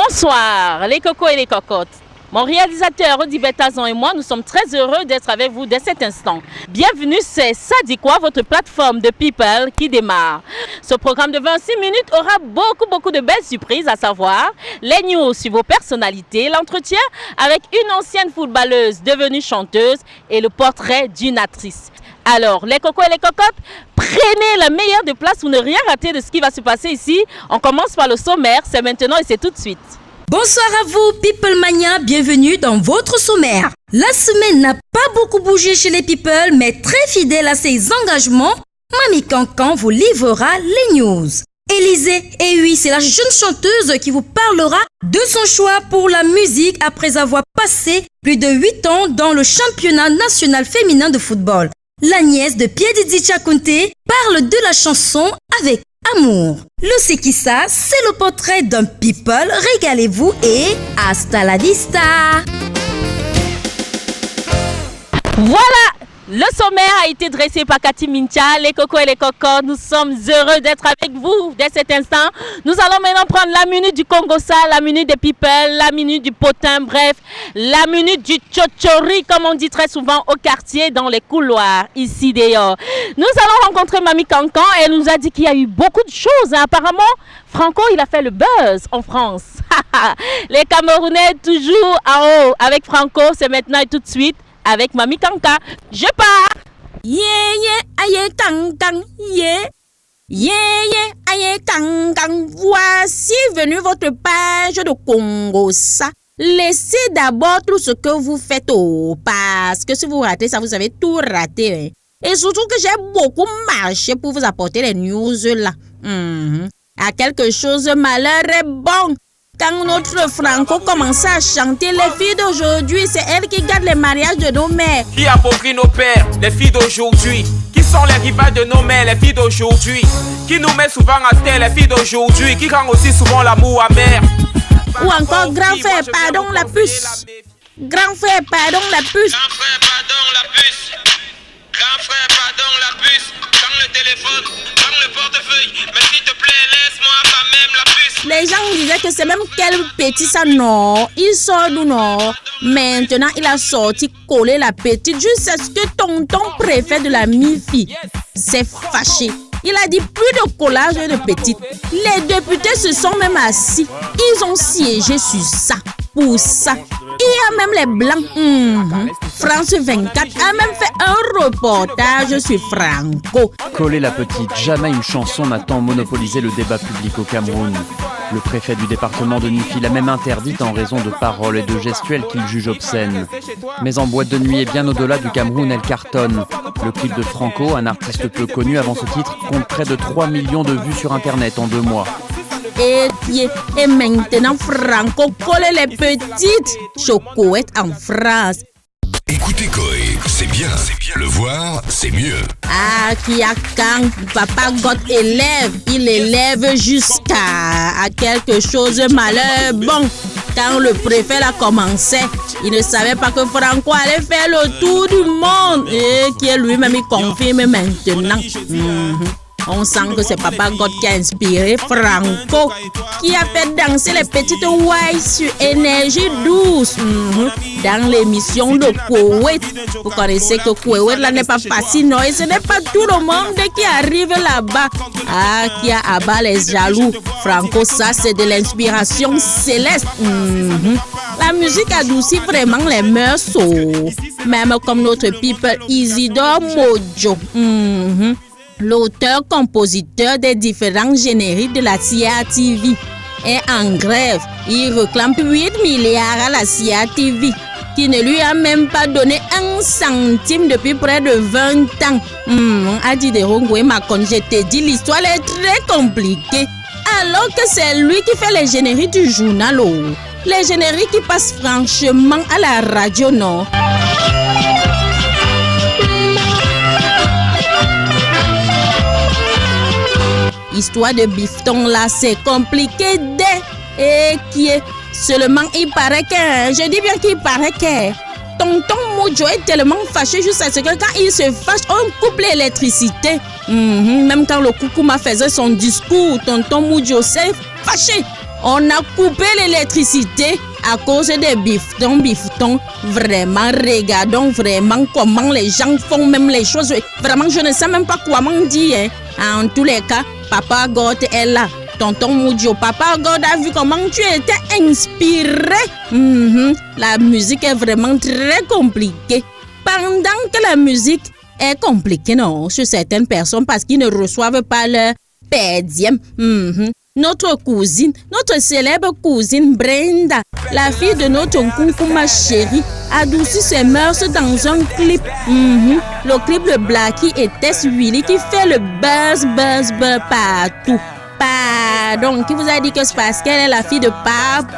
Bonsoir les cocos et les cocottes. Mon réalisateur Rodi Betazan et moi, nous sommes très heureux d'être avec vous dès cet instant. Bienvenue, c'est Ça dit quoi, votre plateforme de people qui démarre. Ce programme de 26 minutes aura beaucoup de belles surprises, à savoir les news sur vos personnalités, l'entretien avec une ancienne footballeuse devenue chanteuse et le portrait d'une actrice. Alors, les cocos et les cocottes, prenez la meilleure des places pour ne rien rater de ce qui va se passer ici. On commence par le sommaire, c'est maintenant et c'est tout de suite. Bonsoir à vous, People Mania, bienvenue dans votre sommaire. La semaine n'a pas beaucoup bougé chez les People, mais très fidèle à ses engagements, Mamie Cancan vous livrera les news. Élisée, et oui, c'est la jeune chanteuse qui vous parlera de son choix pour la musique après avoir passé plus de 8 ans dans le championnat national féminin de football. La nièce de Piedidi Chakunte parle de la chanson avec amour. Le C'est qui ça? C'est le portrait d'un people. Régalez-vous et hasta la vista. Voilà, le sommaire a été dressé par Cathy Mincha. Les cocos et les cocottes, nous sommes heureux d'être avec vous dès cet instant. Nous allons maintenant prendre la minute du Congossa, la minute des people, la minute du potin, bref, la minute du tchotchori, comme on dit très souvent au quartier, dans les couloirs, ici dehors. Nous allons rencontrer Mamie Cancan et elle nous a dit qu'il y a eu beaucoup de choses. Apparemment, Franco, il a fait le buzz en France. Les Camerounais toujours en haut avec Franco, c'est maintenant et tout de suite. Avec Mamie Cancan, je pars. Aye Cancan, aye Cancan. Voici venu votre page de Congossa. Laissez d'abord tout ce que vous faites parce que si vous ratez ça, vous avez tout raté. Et surtout que j'ai beaucoup marché pour vous apporter les news là. À quelque chose, malheur est bon. Quand notre Franco commençait à chanter, les filles d'aujourd'hui, c'est elle qui garde les mariages de nos mères. Qui a approprie nos pères, les filles d'aujourd'hui? Qui sont les rivales de nos mères, les filles d'aujourd'hui? Qui nous met souvent à terre, les filles d'aujourd'hui? Qui rend aussi souvent l'amour amer? Ou encore, grand frère, pardon la puce. Grand frère, pardon la puce. Grand frère, pardon la puce. Grand frère, pardon la puce. Prends le téléphone, prends le portefeuille. Mais s'il te plaît, laisse-moi quand même la puce. Les gens disaient que c'est même quel petit ça, non. Il sort d'où, non. Maintenant, il a sorti coller la petite. Juste ce que tonton préfet de la mi-fille s'est fâché. Il a dit plus de collage de petites. Les députés se sont même assis. Ils ont siégé sur ça. Pour ça. Il y a même les blancs. France 24 a même fait un reportage sur Franco. Coller la petite, jamais une chanson n'a tant monopolisé le débat public au Cameroun. Le préfet du département de Nifi l'a même interdite en raison de paroles et de gestuels qu'il juge obscènes. Mais en boîte de nuit et bien au-delà du Cameroun, elle cartonne. Le clip de Franco, un artiste peu connu avant ce titre, compte près de 3 millions de vues sur Internet en 2 mois. Et maintenant, Franco colle les petites chocoettes en France. Écoutez Koé, c'est bien. Le voir, c'est mieux. Ah, qui a quand Papa God élève, il élève jusqu'à quelque chose de malheur. Bon, quand le préfet l'a commencé, il ne savait pas que Franco allait faire le tour du monde. Et qui est lui-même, il confirme maintenant. On sent que c'est Papa God qui a inspiré Franco, qui a fait danser les petites ouailles sur Énergie Douce dans l'émission de Koweït. Vous connaissez que Koweït là n'est pas facile, non? Et ce n'est pas tout le monde qui arrive là-bas. Ah, qui a abat les jaloux. Franco, ça c'est de l'inspiration céleste. La musique adoucit vraiment les mœurs, même comme notre people Isidore Mojo. L'auteur-compositeur des différents génériques de la CIA TV est en grève. Il réclame 8 milliards à la CIA TV, qui ne lui a même pas donné 1 centime depuis près de 20 ans. Adi de Rongwe Macon, je te dis, l'histoire est très compliquée. Alors que c'est lui qui fait les génériques du journal. Les génériques qui passent franchement à la radio, non? Histoire de bifton là, c'est compliqué et qui est seulement il paraît que, je dis bien qu'il paraît que tonton Mojo est tellement fâché juste à ce que quand il se fâche, on coupe l'électricité. Même quand le Koukouma faisait son discours, tonton Mojo s'est fâché. On a coupé l'électricité à cause des bifetons. Vraiment, regardons vraiment comment les gens font même les choses. Vraiment, je ne sais même pas comment dire. Hein. En tous les cas, Papa God est là. Tonton Moudio, Papa God a vu comment tu étais inspiré. La musique est vraiment très compliquée. Pendant que la musique est compliquée, non, sur certaines personnes parce qu'ils ne reçoivent pas leur per diem. Notre cousine, notre célèbre cousine Brenda, la fille de notre Nkoukouma chérie, adoucit ses mœurs dans un clip. Le clip de Blackie et Tess Willy qui fait le buzz partout. Pardon, qui vous a dit que c'est parce qu'elle est la fille de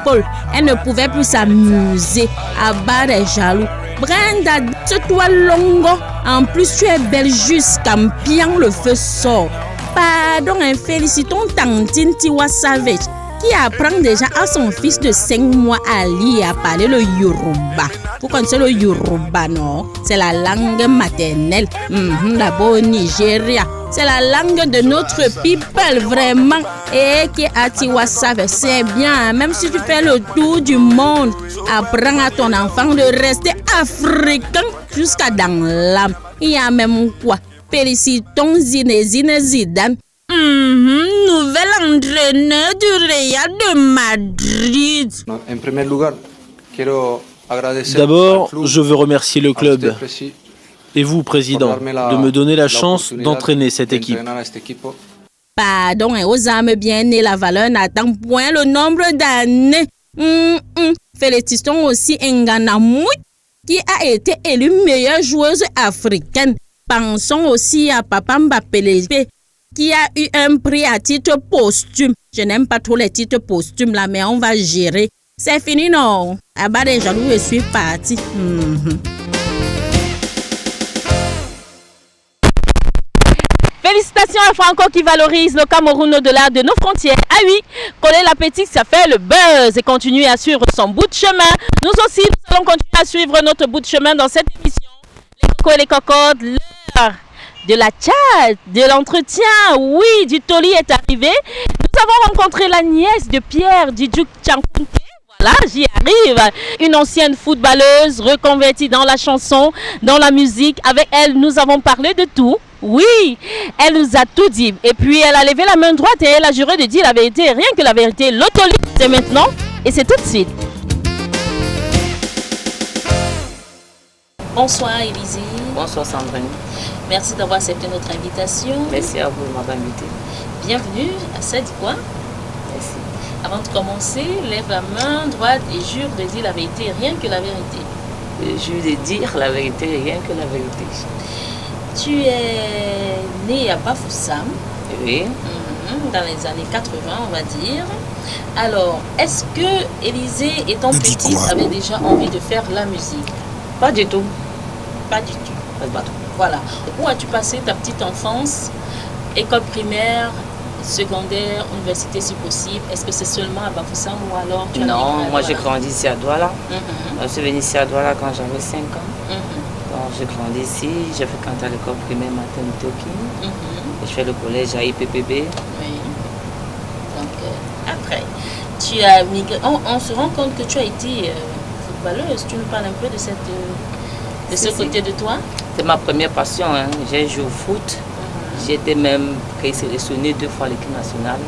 Paul. Elle ne pouvait plus s'amuser à bas des jaloux. Brenda, c'est toi longo. En plus, tu es belle jusqu'à Mpiang, le feu sort. Pardon, félicitons Tantine Tiwa Savage qui apprend déjà à son fils de 5 mois à lire et à parler le Yoruba. Vous connaissez le Yoruba, non? C'est la langue maternelle. Là-bas au Nigeria. C'est la langue de notre people, vraiment. Et qui est à Tiwa Savage. C'est bien, même si tu fais le tour du monde, apprends à ton enfant de rester africain jusqu'à dans l'âme. Il y a même quoi? Félicitons Zinedine Zidane, nouvel entraîneur du Real de Madrid. En premier lugar, quiero agradecer. D'abord, je veux remercier le club et vous, président, de me donner la chance d'entraîner cette équipe. Pardon, et aux âmes bien nées, la valeur n'attend point le nombre d'années. Félicitons aussi Ngana Moui, qui a été élue meilleure joueuse africaine. Pensons aussi à Papa Mbappé, qui a eu un prix à titre posthume. Je n'aime pas trop les titres posthumes là, mais on va gérer. C'est fini, non? À bas des jaloux, je suis parti. Félicitations à Franco qui valorise le Cameroun au-delà de nos frontières. Ah oui, coller l'appétit, ça fait le buzz et continuer à suivre son bout de chemin. Nous aussi, nous allons continuer à suivre notre bout de chemin dans cette émission. Les cocos et les cocottes, l'heure de la chat, de l'entretien, oui, du Toli est arrivé. Nous avons rencontré la nièce de Pierre Didjouk Tchankounke. Voilà, j'y arrive. Une ancienne footballeuse reconvertie dans la chanson, dans la musique. Avec elle, nous avons parlé de tout. Oui, elle nous a tout dit. Et puis, elle a levé la main droite et elle a juré de dire la vérité, rien que la vérité. Le Toli, c'est maintenant et c'est tout de suite. Bonsoir Élisée. Bonsoir Sandrine. Merci d'avoir accepté notre invitation. Merci à vous de m'avoir invité. Bienvenue à Sadikwa. Merci. Avant de commencer, lève la main droite et jure de dire la vérité, rien que la vérité. Je jure de dire la vérité, rien que la vérité. Tu es né à Bafoussam. Oui. Dans les années 80, on va dire. Alors, est-ce que Élisée, étant petite, avait déjà envie de faire la musique? Pas du tout. Pas du tout. Pas du tout. Voilà. Où as-tu passé ta petite enfance? École primaire, secondaire, université si possible. Est-ce que c'est seulement à Bafoussam ou alors tu as Non, moi j'ai grandi ici à Douala. Je suis venue ici à Douala quand j'avais 5 ans. Donc j'ai grandi ici, j'ai fréquenté l'école primaire maternité au King. Et je fais le collège à IPPB. Oui. Donc après, tu as migré. On se rend compte que tu as été footballeuse. Tu nous parles un peu de ce côté de toi? C'est ma première passion. Hein. J'ai joué au foot. J'ai été même sélectionnée 2 fois à l'équipe nationale.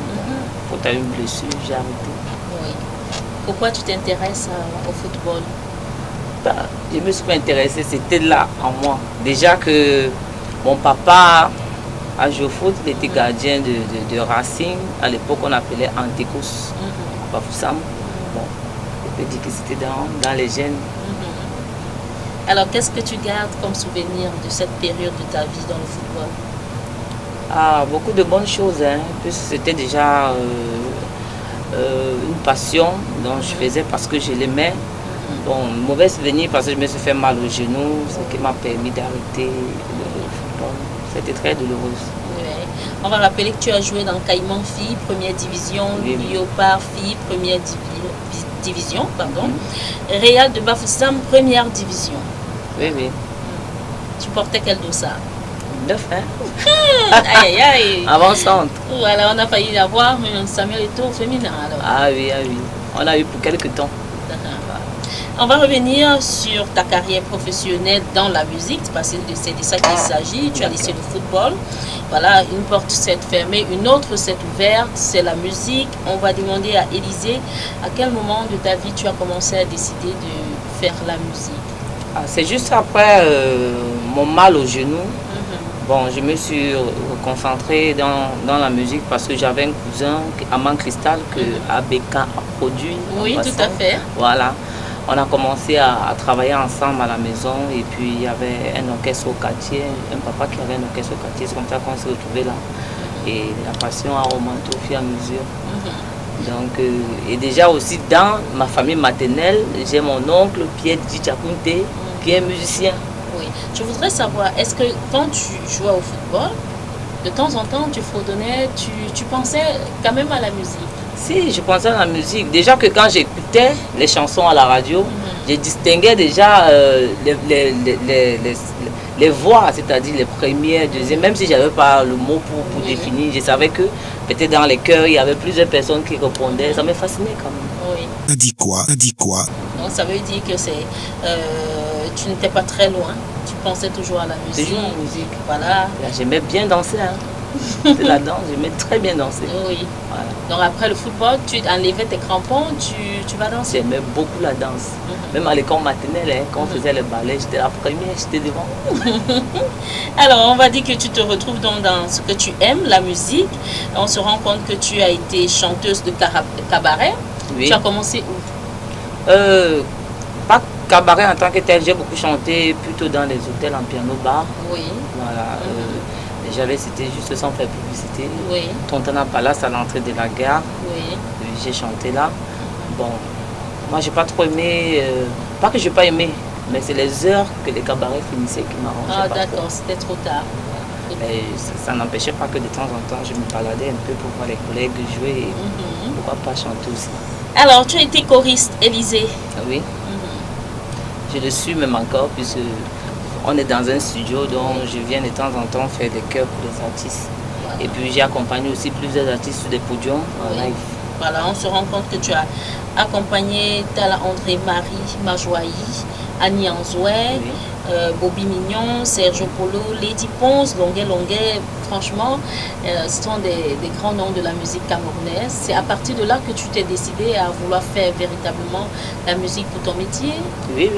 Pour avoir une blessure, j'ai arrêté. Oui. Pourquoi tu t'intéresses au football? Je me suis pas intéressée, c'était là en moi. Déjà que mon papa a joué au foot, il était gardien de Racing. À l'époque, on appelait Antécos, à Bafoussam. Bon, je peux dire que c'était dans les gènes. Alors, qu'est-ce que tu gardes comme souvenir de cette période de ta vie dans le football? Beaucoup de bonnes choses, hein, puisque c'était déjà une passion dont je faisais parce que je l'aimais. Bon, mauvais souvenir parce que je me suis fait mal au genou, ce qui m'a permis d'arrêter le football. C'était très douloureux. Oui. On va rappeler que tu as joué dans Caïman Filles, première division, Léopard Filles, première division, pardon. Real de Bafoussam, première division. Oui, oui. Tu portais quel dossard? 9, hein. Aïe, aïe. Avançante. Voilà, on a failli avoir un Samuel Eto'o féminin alors. Ah oui. On a eu pour quelques temps. On va revenir sur ta carrière professionnelle dans la musique, parce que c'est de ça qu'il s'agit. Tu as laissé le football. Voilà, une porte s'est fermée, une autre s'est ouverte, c'est la musique. On va demander à Élisée, à quel moment de ta vie tu as commencé à décider de faire la musique? C'est juste après mon mal au genou. Bon, je me suis concentrée dans la musique parce que j'avais un cousin, Aman Cristal, que ABK a produit. Oui, tout à fait. Voilà. On a commencé à travailler ensemble à la maison et puis il y avait un orchestre au quartier, un papa qui avait un orchestre au quartier, c'est comme ça qu'on s'est retrouvés là. Et la passion a augmenté au fur et à mesure. Donc, et déjà aussi dans ma famille maternelle, j'ai mon oncle Pierre Djichakunte qui est musicien. Oui, je voudrais savoir, est-ce que quand tu jouais au football, de temps en temps tu fredonnais, tu pensais quand même à la musique? Si, je pensais à la musique. Déjà que quand j'écoutais les chansons à la radio, je distinguais déjà les voix, c'est-à-dire les premières, deuxièmes, même si je n'avais pas le mot pour définir, je savais que peut-être dans les chœurs, il y avait plusieurs personnes qui répondaient. Ça me fascinait quand même. Oui. T'as dit quoi? Donc ça veut dire que tu n'étais pas très loin, tu pensais toujours à la musique. Toujours à la musique. Voilà. J'aimais bien danser. C'est la danse, j'aimais très bien danser. Oui. Voilà. Donc après le football, tu enlevais tes crampons, tu vas danser. J'aimais beaucoup la danse. Même à l'école maternelle, quand on faisait le ballet, j'étais la première, j'étais devant. Alors on va dire que tu te retrouves donc dans ce que tu aimes, la musique. On se rend compte que tu as été chanteuse de cabaret. Oui. Tu as commencé où? Pas cabaret en tant que tel, j'ai beaucoup chanté plutôt dans les hôtels en piano-bar. Oui. Voilà. J'avais cité juste sans faire publicité. Oui. Tontana Palace à l'entrée de la gare. Oui. J'ai chanté là. Bon, moi j'ai pas trop aimé, pas que j'ai pas aimé, mais c'est les heures que les cabarets finissaient qui m'arrangeaient. Ah d'accord, c'était trop tard. Et ça n'empêchait pas que de temps en temps je me baladais un peu pour voir les collègues jouer et pourquoi pas chanter aussi. Alors tu as été choriste, Élisée? Oui. Je le suis même encore puisque on est dans un studio dont je viens de temps en temps faire des chœurs pour les artistes. Voilà. Et puis j'ai accompagné aussi plusieurs artistes sur des podiums en live. Voilà, on se rend compte que tu as accompagné Tala André Marie Majoaï, Annie Anzoué, Bobby Mignon, Sergio Polo, Lady Ponce, Longuet. Franchement, ce sont des grands noms de la musique camerounaise. C'est à partir de là que tu t'es décidé à vouloir faire véritablement la musique pour ton métier? Oui.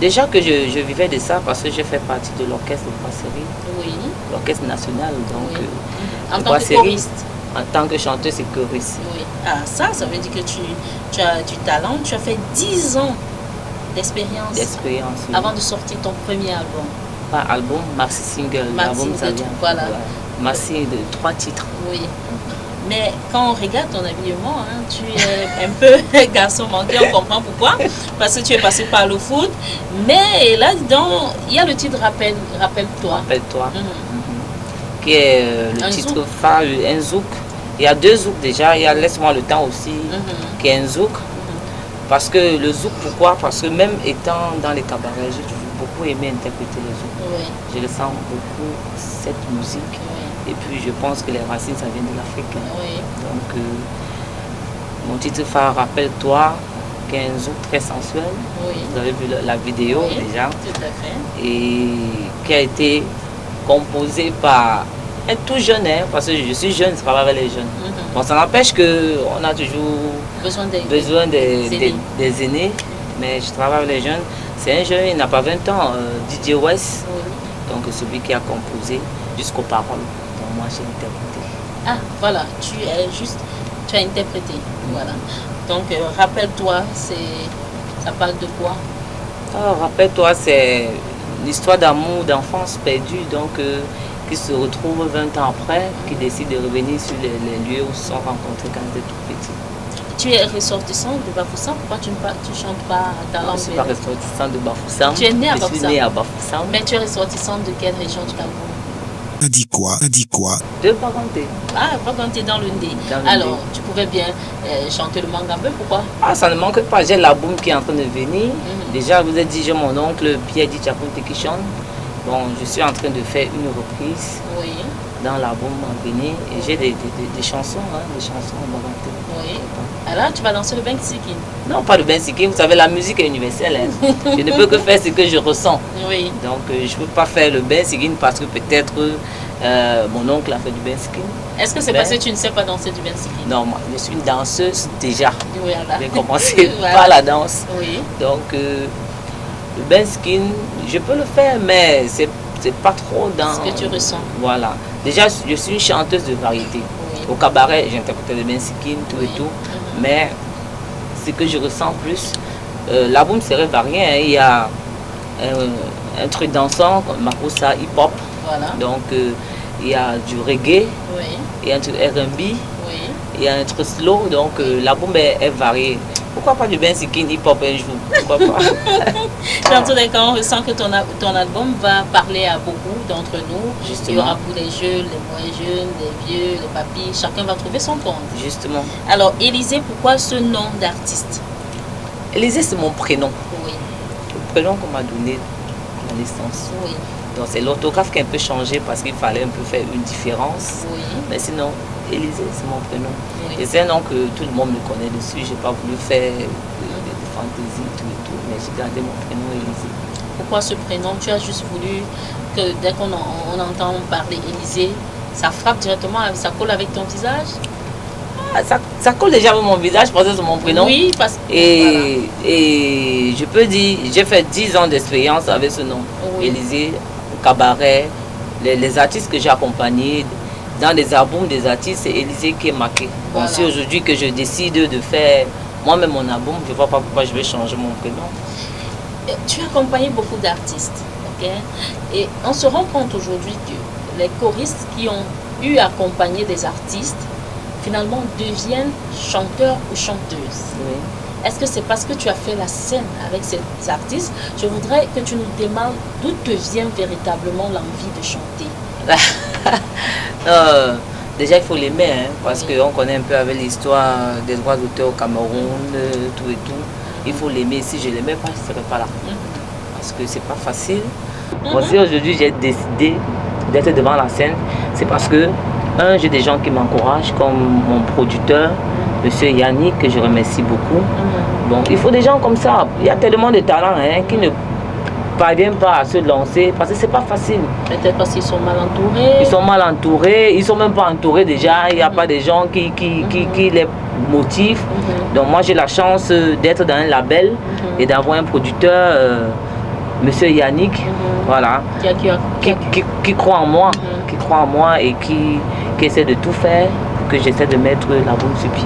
Déjà que je vivais de ça parce que j'ai fait partie de l'orchestre de Brasserie. Oui. L'orchestre national, donc. En tant que choriste? En tant que chanteuse et choriste. Oui. Ah, ça veut dire que tu as du talent. Tu as fait 10 ans d'expérience. D'expérience, oui. Avant de sortir ton premier album. Pas album, maxi single. L'album, ça vient. Voilà. Maxi de 3 titres. Oui. Mais quand on regarde ton habillement, tu es un peu garçon manqué, on comprend pourquoi. Parce que tu es passé par le foot. Mais là-dedans, il y a le titre Rappelle-toi. Rappelle-toi. Qui est le titre phare, un zouk. Il y a 2 zouks déjà. Il y a Laisse-moi le temps aussi, qui est un zouk. Parce que le zouk, pourquoi? Parce que même étant dans les cabarets, j'ai toujours beaucoup aimé interpréter le zouk. Oui. Je ressens beaucoup cette musique. Et puis je pense que les racines, ça vient de l'Afrique. Oui. Donc mon titre phare, Rappelle-toi, qui est un zouk très sensuel. Oui. Vous avez vu la vidéo déjà. Tout à fait. Et qui a été composé par un tout jeune, parce que je suis jeune, je travaille avec les jeunes. Bon, ça n'empêche qu'on a toujours besoin des aînés, mais je travaille avec les jeunes. C'est un jeune, il n'a pas 20 ans, DJ West, donc celui qui a composé jusqu'aux paroles. Donc moi j'ai interprété. Ah, voilà, tu as interprété. Voilà. Donc Rappelle-toi, ça parle de quoi? Rappelle-toi, c'est l'histoire d'amour, d'enfance perdue, donc qui se retrouve 20 ans après, qui décide de revenir sur les lieux où ils se sont rencontrés quand ils étaient tout petits. Tu es ressortissant de Bafoussam, pourquoi tu ne chantes pas ta langue? Je ne suis pas ressortissant de Bafoussam. Tu es né à Bafoussam? Je suis né à Bafoussam. Mais tu es ressortissant de quelle région du Cameroun? T'as dit quoi? De Baganté. Ah, Baganté dans le Ndé. Alors, tu pouvais bien chanter le mangambé, pourquoi? Ah, ça ne manque pas, j'ai la boum qui est en train de venir. Déjà, je vous ai dit, j'ai mon oncle Pierre Djichakunte qui chante. Bon, je suis en train de faire une reprise dans l'album en Bénin et j'ai des chansons, des chansons inventées. Oui. Alors, tu vas danser le Bensikin? Non, pas le Bensikin, vous savez, la musique est universelle. Hein. Je ne peux que faire ce que je ressens. Oui. Donc, je ne peux pas faire le Bensikin parce que peut-être mon oncle a fait du Bensikin. Est-ce que c'est parce que tu ne sais pas danser du Bensikin? Non, moi, je suis une danseuse déjà. Voilà. J'ai commencé par la danse. Oui. Donc, le Bensikin, je peux le faire, mais c'est pas trop dans... Ce que tu ressens. Voilà. Déjà, je suis une chanteuse de variété. Oui. Au cabaret, j'interprétais le Bensikin, tout et tout. Mais ce que je ressens plus, l'album serait varié. Hein. Il y a un truc dansant, Makossa hip-hop. Voilà. Donc, il y a du reggae. Oui. Il y a un truc R&B. Oui. Il y a un truc slow. Donc, l'album est varié. Pourquoi pas du Bensikin hip-hop un jour? Pourquoi pas? Dans tous les cas, on ressent que ton album va parler à beaucoup d'entre nous. Justement. Il y aura pour les jeunes, les moins jeunes, les vieux, les papis. Chacun va trouver son compte. Justement. Alors, Élisée, pourquoi ce nom d'artiste? Élisée, c'est mon prénom. Oui. Le prénom qu'on m'a donné à la naissance. Oui. Donc, c'est l'orthographe qui a un peu changé parce qu'il fallait un peu faire une différence. Oui. Mais sinon, Élisée, c'est mon prénom. Oui. Et c'est un nom que tout le monde me connaît dessus. Je n'ai pas voulu faire des fantaisies, tout et tout. Mais j'ai gardé mon prénom Élisée. Pourquoi ce prénom? Tu as juste voulu que dès qu'on entend parler Élisée, ça frappe directement, ça colle avec ton visage? Ça colle déjà avec mon visage parce que c'est mon prénom. Oui, parce que... Et je peux dire, j'ai fait 10 ans d'expérience avec ce nom. Oui. Élisée, cabaret, les artistes que j'ai accompagnés. Dans les albums des artistes, c'est Élisée qui est marqué. Voilà. Bon, si aujourd'hui que je décide de faire moi-même mon album, je ne vois pas pourquoi je vais changer mon prénom. Tu as accompagné beaucoup d'artistes, ok? Et on se rend compte aujourd'hui que les choristes qui ont eu à accompagner des artistes, finalement deviennent chanteurs ou chanteuses. Oui. Est-ce que c'est parce que tu as fait la scène avec ces artistes? Je voudrais que tu nous demandes d'où te vient véritablement l'envie de chanter. Déjà il faut l'aimer, hein, parce qu'on connaît un peu avec l'histoire des droits d'auteur au Cameroun, tout et tout. Il faut l'aimer. Si je ne l'aimais pas, je ne serais pas là. Parce que c'est pas facile. Moi aussi aujourd'hui j'ai décidé d'être devant la scène. C'est parce que, j'ai des gens qui m'encouragent, comme mon producteur, monsieur Yannick, que je remercie beaucoup. Bon, il faut des gens comme ça. Il y a tellement de talents qui ne parviennent pas à se lancer parce que c'est pas facile. Peut-être parce qu'ils sont mal entourés. Ils sont mal entourés, ils sont même pas entourés déjà. Il n'y a pas des gens qui les motivent. Donc moi j'ai la chance d'être dans un label et d'avoir un producteur, monsieur Yannick, voilà, qui croit en moi, qui croit en moi et qui essaie de tout faire pour que j'essaie de mettre la bombe sur pied.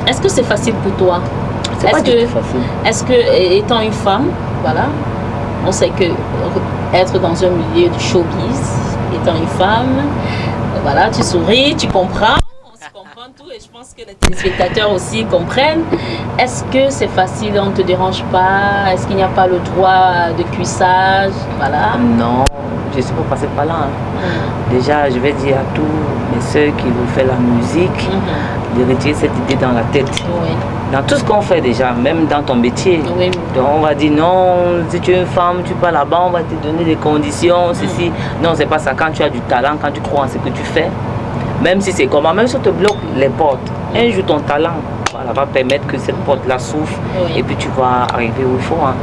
Est-ce que c'est facile pour toi? C'est pas du tout facile. Est-ce que, étant une femme, voilà, on sait que être dans un milieu de showbiz, étant une femme, voilà, tu souris, tu comprends, on se comprend tout et je pense que les téléspectateurs aussi comprennent. Est-ce que c'est facile, on ne te dérange pas? Est-ce qu'il n'y a pas le droit de cuissage? Voilà. Non, je suis pas passée par là. Déjà, je vais dire à tous mes soeurs qui veulent faire la musique, de retirer cette idée dans la tête. Oui. Dans tout ce qu'on fait déjà, même dans ton métier. Oui. Donc on va dire non, si tu es une femme, tu pars là-bas, on va te donner des conditions, ceci. Non, c'est pas ça. Quand tu as du talent, quand tu crois en ce que tu fais, même si c'est comment, même si on te bloque les portes, un jour ton talent va permettre que cette porte-là s'ouvre et puis tu vas arriver où il faut. Hein.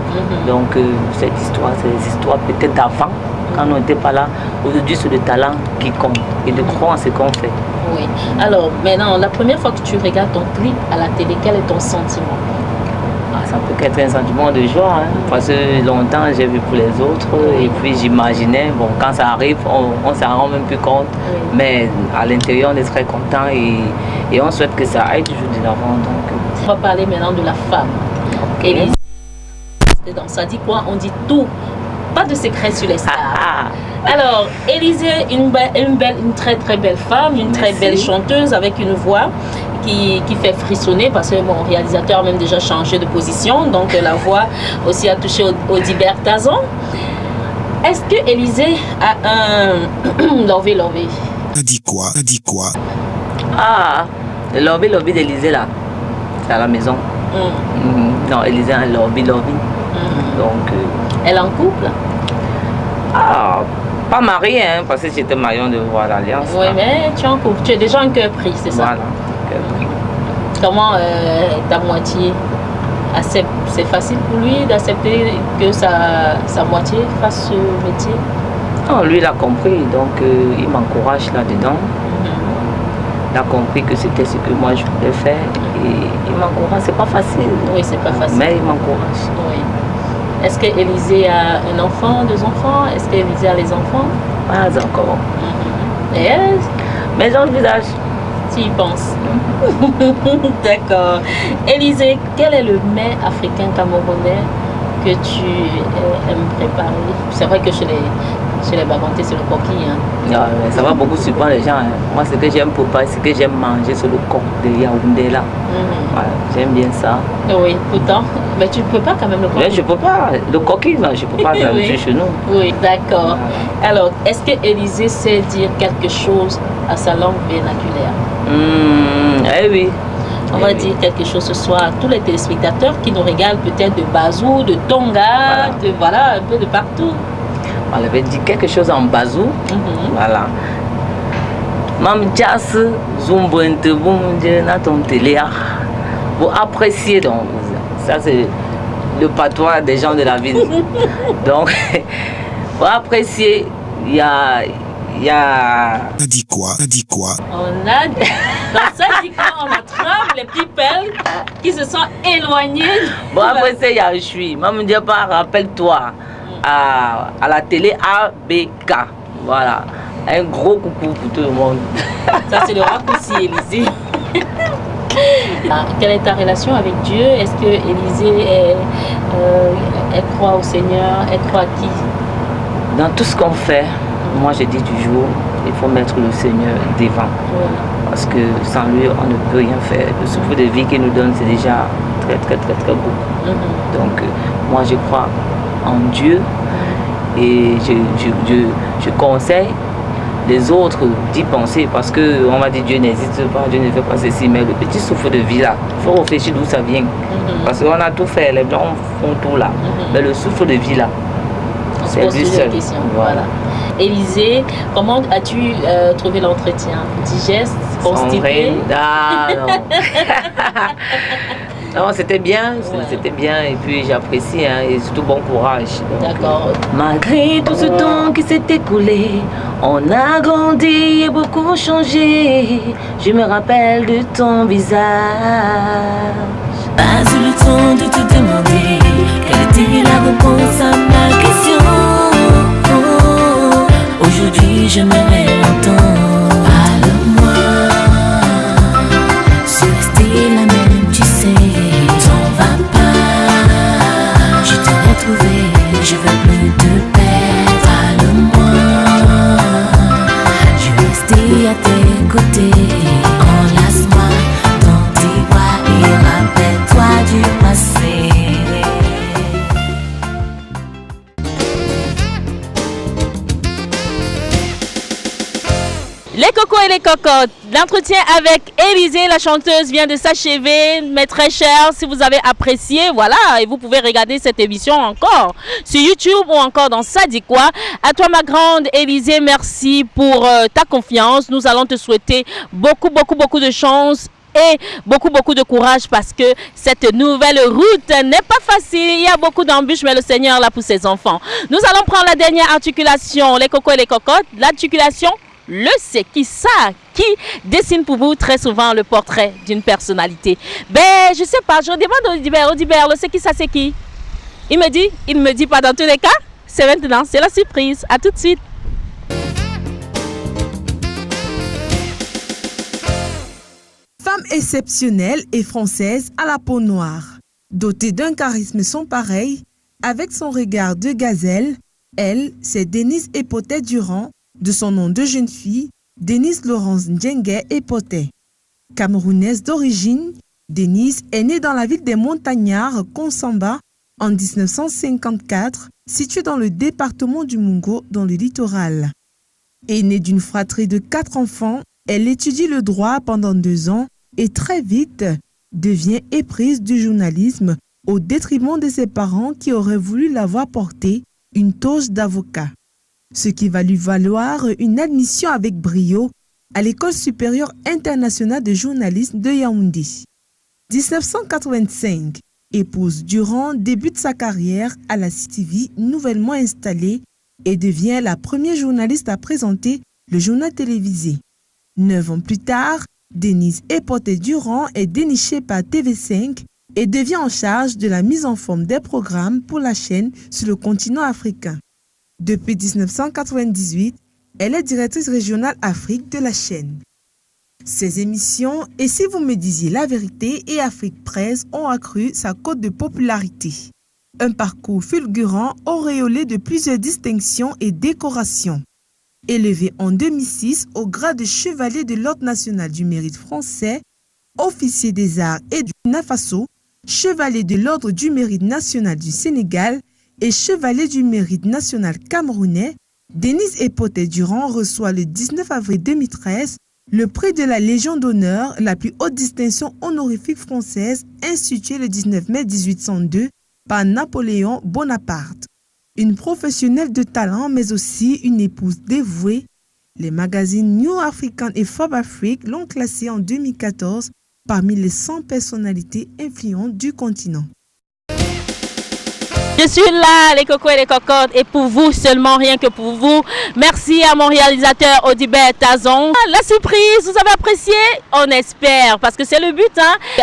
Donc cette histoire, c'est des histoires peut-être d'avant, quand on n'était pas là. Aujourd'hui, c'est le talent qui compte et de croire en ce qu'on fait. Oui. Alors, maintenant, la première fois que tu regardes ton clip à la télé, quel est ton sentiment? Ça peut être un sentiment de joie, hein, parce que longtemps j'ai vu pour les autres et puis j'imaginais, bon, quand ça arrive, on s'en rend même plus compte, mais à l'intérieur on est très content et on souhaite que ça aille toujours de l'avant. On va parler maintenant de la femme. Élisée, ça dit quoi? On dit tout, pas de secret sur les stars. Alors, Élisée, une très très belle femme, une très belle chanteuse avec une voix qui fait frissonner parce que mon réalisateur a même déjà changé de position, donc la voix aussi a touché au Libertazon. Est-ce que Élisée a un lové? T'as dit quoi? Ah, le lobby d'Élisée là, c'est à la maison. Non, Élisée a un lobby. Donc, elle est en couple? Ah, pas mariée, hein, parce que j'étais mariée de voir l'alliance. Oui, mais tu es en couple, tu es déjà un cœur pris, c'est ça? Voilà, cœur pris. Comment ta moitié accepte? C'est facile pour lui d'accepter que sa moitié fasse ce métier? Oh, lui, il a compris, donc il m'encourage là-dedans. Il a compris que c'était ce que moi je voulais faire et il m'encourage. C'est pas facile. Oui, c'est pas facile. Mais il m'encourage. Oui. Est-ce qu'Élisée a un enfant, 2 enfants? Est-ce qu'Élisée a les enfants? Pas encore. Et elle? Mais dans le village. Tu y penses. D'accord. Élisée, quel est le mets africain camerounais que tu aimes préparer? C'est vrai que chez les Babantés, c'est le coquille. Hein. Non, mais ça va beaucoup surprendre les gens. Hein. Moi, ce que j'aime préparer, ce que j'aime manger, c'est le coq de Yaoundé là. Voilà, j'aime bien ça. Oui, pourtant, mais tu ne peux pas quand même le coquille. Mais je ne peux pas. Le coquille, non, je ne peux pas l'habitude chez nous. Oui, d'accord. Voilà. Alors, est-ce que Élisée sait dire quelque chose à sa langue vernaculaire? Eh oui. On va dire quelque chose ce soir à tous les téléspectateurs qui nous regardent peut-être de Bazou, de Tonga, voilà, un peu de partout. On avait dit quelque chose en Bazou. Voilà. Mam Jas, Zumbuente, Boumdje, Naton Téléa. Pour apprécier, donc, ça c'est le patois des gens de la ville. Donc, pour apprécier, il y a. T'as dit quoi? On a. Dans ça, dit quoi? On attrape les people qui se sont éloignés. Bon, après ça, il y a Chui. Maman dit pas, rappelle-toi. À la télé ABK. Voilà. Un gros coucou pour tout le monde. Ça, c'est le raccourci, Élisée. Quelle est ta relation avec Dieu? Est-ce que Élisée elle croit au Seigneur? Elle croit à qui? Dans tout ce qu'on fait, moi je dis toujours, il faut mettre le Seigneur devant. Parce que sans lui, on ne peut rien faire. Le souffle de vie qu'il nous donne, c'est déjà très, très, très, très beau. Donc, moi je crois en Dieu et je conseille les autres d'y penser parce qu'on m'a dit Dieu n'existe pas, Dieu ne fait pas ceci, mais le petit souffle de vie là, il faut réfléchir d'où ça vient. Parce qu'on a tout fait, les blancs font tout là, mais le souffle de vie là, c'est lui seul. Voilà. Élisée, comment as-tu trouvé l'entretien? Digeste, constipé? Ah non. Non, c'était bien, c'était bien et puis j'apprécie hein, et surtout bon courage. D'accord. Malgré tout ce temps qui s'est écoulé, on a grandi et beaucoup changé. Je me rappelle de ton visage. Pas eu le temps de te demander quelle était la réponse à ma question. Aujourd'hui, j'aimerais l'entendre. Parle-moi, c'est resté la même, tu sais. Je veux plus te perdre. Parle-moi, je vais rester à tes côtés. Enlace-moi dans tes bras et rappelle-toi du passé. Les cocos et les cocottes, l'entretien avec Élisée, la chanteuse, vient de s'achever. Mes très chers, si vous avez apprécié, voilà, et vous pouvez regarder cette émission encore sur YouTube ou encore dans Ça dit quoi. À toi ma grande Élisée, merci pour ta confiance. Nous allons te souhaiter beaucoup de chance et beaucoup de courage parce que cette nouvelle route n'est pas facile. Il y a beaucoup d'embûches, mais le Seigneur l'a pour ses enfants. Nous allons prendre la dernière articulation, les cocos et les cocottes. L'articulation le c'est qui ça qui dessine pour vous très souvent le portrait d'une personnalité. Ben, je sais pas, je demande au Dibert, le c'est qui ça, c'est qui? Il me dit pas dans tous les cas. C'est maintenant, c'est la surprise. À tout de suite. Femme exceptionnelle et française à la peau noire, dotée d'un charisme sans pareil, avec son regard de gazelle, elle, c'est Denise Epoté Durand, de son nom de jeune fille, Denise Laurence Ndjengue Epoté. Camerounaise d'origine, Denise est née dans la ville des Montagnards, Konsamba, en 1954, située dans le département du Mungo, dans le littoral. Aînée d'une fratrie de 4 enfants, elle étudie le droit pendant 2 ans et très vite devient éprise du journalisme au détriment de ses parents qui auraient voulu la voir porter une toge d'avocat. ce qui va lui valoir une admission avec brio à l'École supérieure internationale de journalisme de Yaoundé. 1985, épouse Durand débute sa carrière à la CTV nouvellement installée et devient la première journaliste à présenter le journal télévisé. 9 ans plus tard, Denise Epoté-Durand est dénichée par TV5 et devient en charge de la mise en forme des programmes pour la chaîne sur le continent africain. Depuis 1998, elle est directrice régionale Afrique de la chaîne. Ses émissions « Et si vous me disiez la vérité » et Afrique Presse ont accru sa cote de popularité. Un parcours fulgurant auréolé de plusieurs distinctions et décorations. Élevé en 2006 au grade de chevalier de l'Ordre national du mérite français, officier des arts et du Burkina Faso, chevalier de l'Ordre du mérite national du Sénégal et chevalier du mérite national camerounais, Denise Epoté-Durand reçoit le 19 avril 2013 le prix de la Légion d'honneur, la plus haute distinction honorifique française instituée le 19 mai 1802 par Napoléon Bonaparte. Une professionnelle de talent, mais aussi une épouse dévouée, les magazines New African et Forbes Afrique l'ont classée en 2014 parmi les 100 personnalités influentes du continent. Je suis là, les cocos et les cocottes, et pour vous seulement, rien que pour vous. Merci à mon réalisateur Audibert Tazon. La surprise, vous avez apprécié? On espère, parce que c'est le but.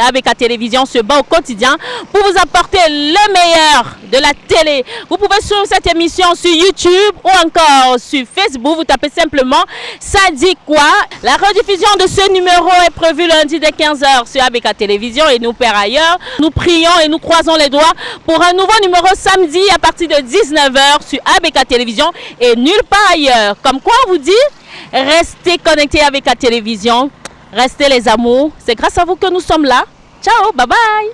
ABK Télévision se bat au quotidien pour vous apporter le meilleur de la télé. Vous pouvez suivre cette émission sur YouTube ou encore sur Facebook. Vous tapez simplement Ça dit quoi? La rediffusion de ce numéro est prévue lundi dès 15h sur ABK Télévision et nous par ailleurs. Nous prions et nous croisons les doigts pour un nouveau numéro samedi à partir de 19h sur ABK Télévision et nulle part ailleurs. Comme quoi on vous dit, restez connectés avec la télévision, restez les amours. C'est grâce à vous que nous sommes là. Ciao, bye bye.